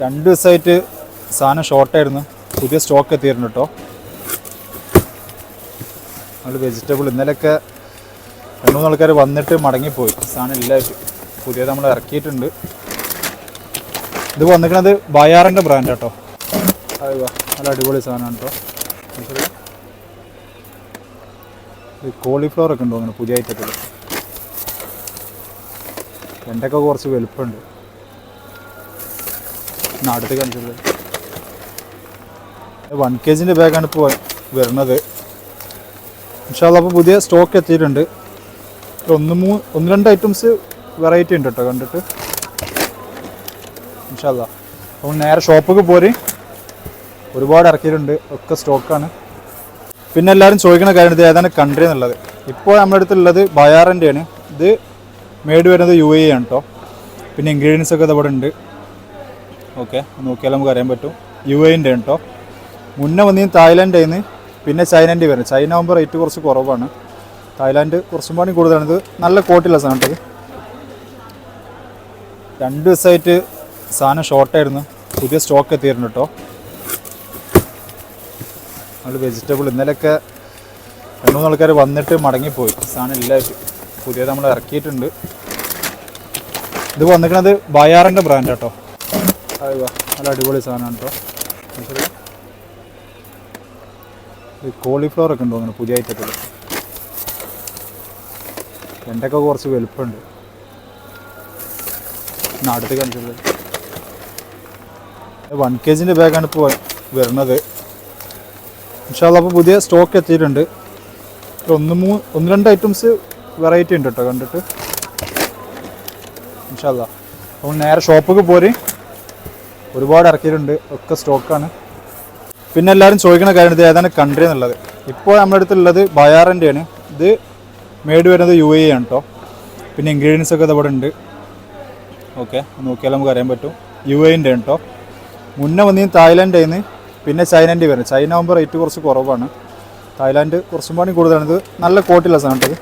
2 ദിവസമായിട്ട് സാധനം ഷോർട്ടായിരുന്നു. പുതിയ സ്റ്റോക്ക് എത്തിയിരുന്നു കേട്ടോ. നമ്മൾ വെജിറ്റബിൾ ഇന്നലെയൊക്കെ 2-3 ആൾക്കാർ വന്നിട്ട് മടങ്ങിപ്പോയി. സാധനം ഇല്ലായിട്ട് പുതിയത് നമ്മൾ ഇറക്കിയിട്ടുണ്ട്. ഇത് വന്നിരിക്കുന്നത് ബയാറിൻ്റെ ബ്രാൻഡ് കേട്ടോ. നല്ല അടിപൊളി സാധനമാണ് കേട്ടോ. ഇത് കോളിഫ്ലവർ ഒക്കെ ഉണ്ടോ അങ്ങനെ പുതിയ ഐറ്റത്തിൽ. വെണ്ടയ്ക്ക കുറച്ച് വലുപ്പമുണ്ട്. അടുത്ത് കാണിച്ചത് 1 kg ബാഗാണ് ഇപ്പോൾ വരുന്നത്. ഇൻഷാ അല്ലാഹ് അപ്പോൾ പുതിയ സ്റ്റോക്ക് എത്തിയിട്ടുണ്ട്. 1-2 ഐറ്റംസ് വെറൈറ്റി ഉണ്ട് കേട്ടോ കണ്ടിട്ട്. ഇൻഷാ അല്ലാഹ് അപ്പോൾ നേരെ ഷോപ്പിൽ പോരി. ഒരുപാട് ഇറക്കിയിട്ടുണ്ട്, ഒക്കെ സ്റ്റോക്കാണ്. പിന്നെ എല്ലാവരും ചോദിക്കുന്ന കാര്യം ഇത് ഏതാണ് കൺട്രി എന്നുള്ളത്. ഇപ്പോൾ നമ്മുടെ അടുത്തുള്ളത് ബയാറിൻ്റെയാണ്. ഇത് മേഡ് വരുന്നത് UAE ആണ് കേട്ടോ. പിന്നെ ഇൻഗ്രീഡിയൻസ് ഒക്കെ ഇവിടെ ഉണ്ട്. ഓക്കെ, നോക്കിയാൽ നമുക്ക് അറിയാൻ പറ്റും. UAE കേട്ടോ. മുന്നേ വന്നിന് തായ്ലാൻഡിൽ നിന്ന്, പിന്നെ ചൈനൻ്റെ വരുന്നത്. ചൈന ആകുമ്പോൾ റേറ്റ് കുറച്ച് കുറവാണ്, തായ്ലാൻഡ് കുറച്ചും പാടി കൂടുതലാണ്. ഇത് നല്ല ക്വാളിറ്റിയുള്ള സാധനം കേട്ടോ. 2 ദിവസമായിട്ട് സാധനം ഷോർട്ടായിരുന്നു. പുതിയ സ്റ്റോക്ക് എത്തിയിരുന്നു കേട്ടോ. നമ്മൾ വെജിറ്റബിൾ ഇന്നലെയൊക്കെ 2-3 ആൾക്കാർ വന്നിട്ട് മടങ്ങിപ്പോയി. സാധനം ഇല്ലായിട്ട് പുതിയത് നമ്മൾ ഇറക്കിയിട്ടുണ്ട്. ഇത് വന്നിരിക്കുന്നത് ബയാറിൻ്റെ ബ്രാൻഡ് കേട്ടോ. നല്ല അടിപൊളി സാധനമാണ് കേട്ടോ. ഇത് കോളിഫ്ലവർ ഒക്കെ ഉണ്ടോ അങ്ങനെ പുതിയ ഐറ്റത്തിൽ. വെണ്ടയ്ക്ക കുറച്ച് വലുപ്പമുണ്ട്. അടുത്ത് കാണിച്ചത് 1 kg ബാഗാണ് ഇപ്പോൾ വരുന്നത്. ഇൻഷാ അല്ലാഹ് അപ്പോൾ പുതിയ സ്റ്റോക്ക് എത്തിയിട്ടുണ്ട്. 1-2 ഐറ്റംസ് വെറൈറ്റി ഉണ്ട് കേട്ടോ കണ്ടിട്ട്. ഇൻഷാ അല്ലാഹ് അപ്പോൾ നേരെ ഷോപ്പിൽ പോരി. ഒരുപാട് ഇറക്കിയിട്ടുണ്ട്, ഒക്കെ സ്റ്റോക്കാണ്. പിന്നെ എല്ലാവരും ചോദിക്കുന്ന കാര്യം ഇത് ഏതാണ് കൺട്രി എന്നുള്ളത്. ഇപ്പോൾ നമ്മുടെ അടുത്തുള്ളത് ബയാറിൻ്റെയാണ്. ഇത് മേഡ് വരുന്നത് UAE ആണ് കേട്ടോ. പിന്നെ ഇൻഗ്രീഡിയൻസ് ഒക്കെ ഇവിടെ ഉണ്ട്. ഓക്കെ, നോക്കിയാൽ നമുക്ക് അറിയാൻ പറ്റും. UAE കേട്ടോ. മുന്നേ വന്നിന് തായ്ലാൻഡിൽ നിന്ന്, പിന്നെ ചൈനൻ്റെ വരുന്നത്. ചൈന ആകുമ്പോൾ റേറ്റ് കുറച്ച് കുറവാണ്, തായ്ലാൻഡ് കുറച്ചും പാടി കൂടുതലാണ്. ഇത് നല്ല ക്വാളിറ്റിയുള്ള സാധനം കേട്ടോ.